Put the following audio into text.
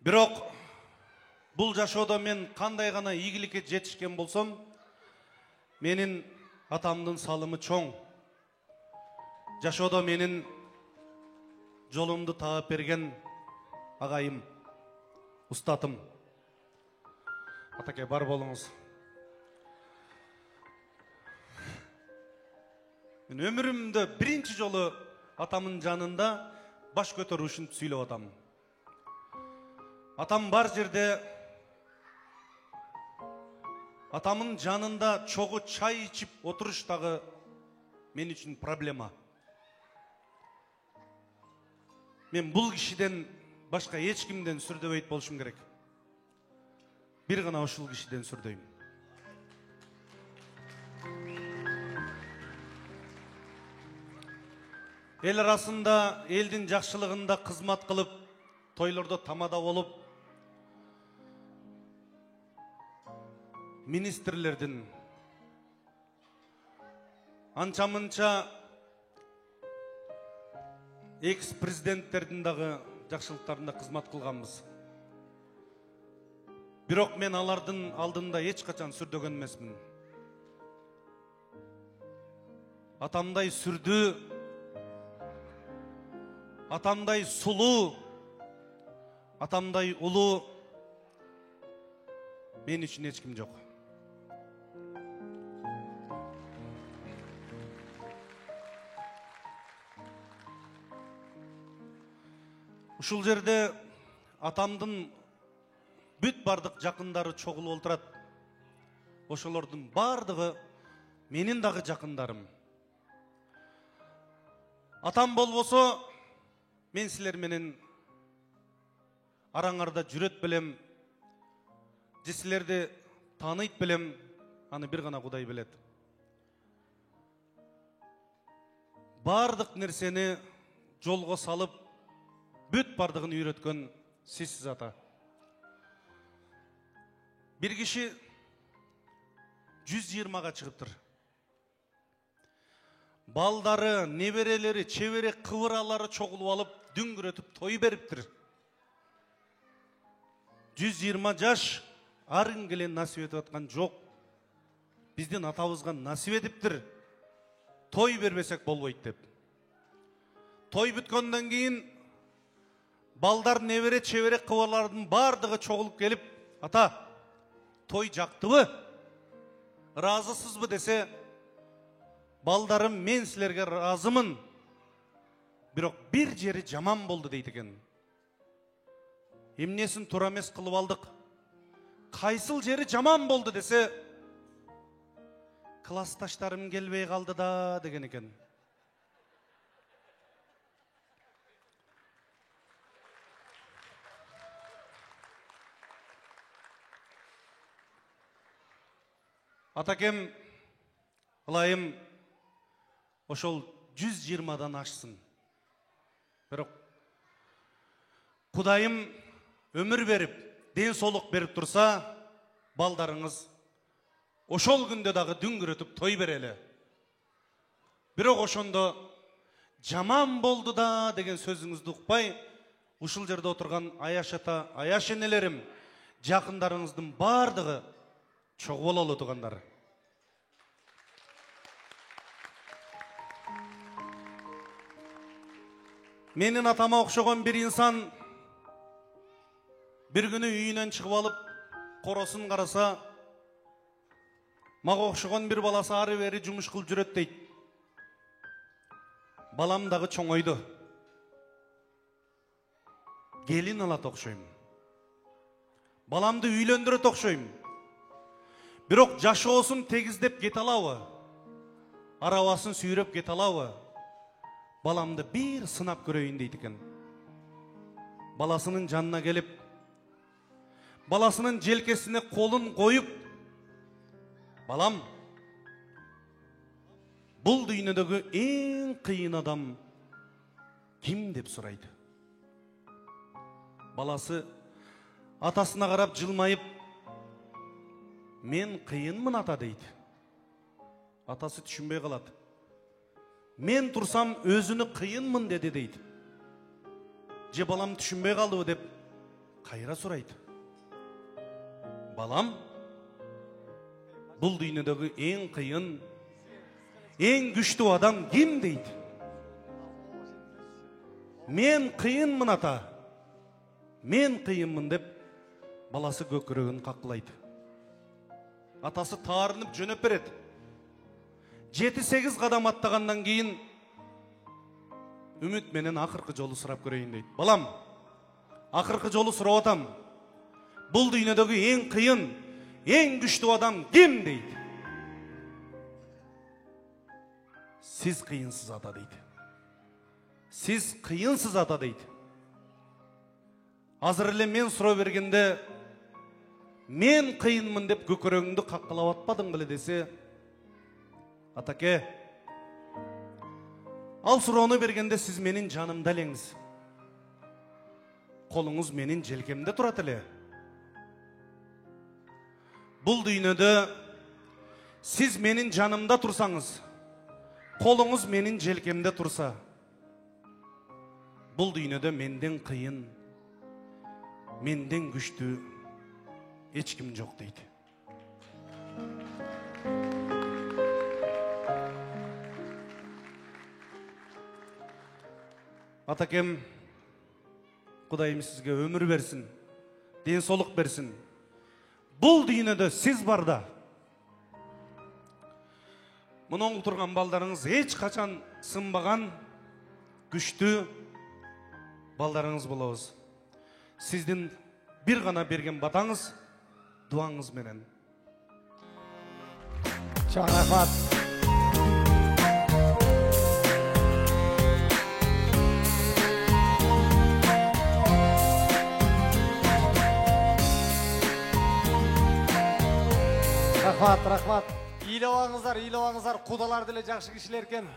Бирок бул жашоодо мен кандай гана ийгиликке жетишкен болсом, менин атамдын салымы чоң. Жашоодо менин жолумду таап берген агайым, устатым. Атаке, бар болуңуз. Мен өмүрүмдө биринчи жолу атамдын жанында баш көтөрүү үчүн сүйлөп атам. Атам бар жерде, атамын жанында чогуу чай ичип отуруш дагы мен үчүн проблема. Мен бул кишиден башка эч кимден сүрдөбөйт болушум керек. Бир гана ушул кишиден сүрдөйм. Эл арасында, элдин жакшылыгында кызмат кылып, тойлордо тамада болуп, министрлердин, анча-мынча экс-президенттердин дагы жакшылыктарында кызмат кылганбыз. Бирок мен алардын алдында эч качан сүрдөгөн эмесмин. Атамдай сүрдүү, атамдай сулуу, атамдай улуу мен үчүн эч ким жок. Ушул жерде атамдын бүт бардык жакындары чогулуп отурат. Ошолордун бардыгы менин дагы жакындарым. Атам болбосо, мен силер менен араңарда жүрөт белем, же силерди тааныйт белем, аны бир гана Кудай билет. Бардык нерсени жолго салып, бүт бардыгын үйрөткөн сизсиз ата. Бир киши 120-га чыгыптыр. Балдары, неберелери, чебере кыбыралары чогулуп алып, дүңгүрөтүп той бериптир. 120 жаш арын келе насип этип аткан жок. Биздин атабызга насип этиптир. Той бербесек болбойт деп. Той бүткөндөн кийин балдар, небере, чебере кыбырлардын бардыгы чогулуп келип, ата, той жактыбы? Ыраазысызбы десе, балдарым, мен силерге ыраазымын. Бирок бир жери жаман болду дейт экен. Эмнесин туура эмес кылып алдык? Кайсыл жери жаман болду десе, классташтарым келбей калды да деген экен. Атакем, ылайым, ошол 120-дан ашсын. Бирок Кудайым өмүр берип, ден соолук берип турса, балдарыңыз ошол күндө дагы дүңгүрөтүп той берели. Бирок ошондо жаман болду да деген сөзүңүздү укпай, ушул жерде отурган аяш ата, аяш энелерим, жакындарыңыздын бардыгы чогуу бололу тугандар. Менин атама окшогон бир инсан бир күнү үйүнөн чыгып алып, коросун караса, мага окшогон бир баласы ары бери жумуш кылып жүрөт дейт. Балам дагы чоңойду. Келин алат окшойм. Баламды үйлөндүрөт окшойм. Бирок жашоосун тегиздеп кете алабы? Арабасын сүйрөп кете алабы? Баламды бир сынап көрөйүн дейт экен. Баласынын жанына келип, баласынын желкесине колун коюп, балам, бул дүйнөдөгү эң кыйын адам ким деп сурайт. Баласы атасына карап жылмайып, мен кыйынмын ата дейт. Атасы түшүнбөй калат. Мен турсам өзүнү кыйынмын деди дейт. Же балам түшүнбөй калдыбы деп кайра сурайт. Балам, бұл дүйнөдөгү ең кыйын, ең күчтүү адам ким дейт? Мен кыйынмын ата, мен кыйынмын деп баласы көкірөгүн каклайт. Атасы таарынып жөнөп берет. 7-8 кадам аттагандан кийин үмүт менен акыркы жолу сурап көрөйүн дейт. Балам, акыркы жолу сурап атам. Бул дүйнөдөгү эң кыйын, эң күчтүү адам ким дейт? Сиз кыйынсыз ата дейт. Сиз кыйынсыз ата дейт. Азыр эле мен суроо бергенде мен кыйынмын деп көкөрөгүңдү каккылап атпадың беле десе, атаке, ал суроону бергенде сиз менин жанымда элеңиз. Колуңуз менин желкемде турат эле. Бул дүйнөдө сиз менин жанымда турсаңыз, колуңуз менин желкемде турса, бул дүйнөдө менден кыйын, менден күчтүү эч ким жок дейт. Атакем, Кудайым сизге өмүр берсин, ден соолук берсин. Бул дүйнөдө сиз барда. Мына отурган балдарыңыз эч качан сынбаган, күчтүү балдарыңыз болобуз. Сиздин бир гана берген батаңыз, дуаңыз менен. Чоң рахмат. Рахмат. Үйлөбаңыздар, кудалар деле жакшы кишилер экен.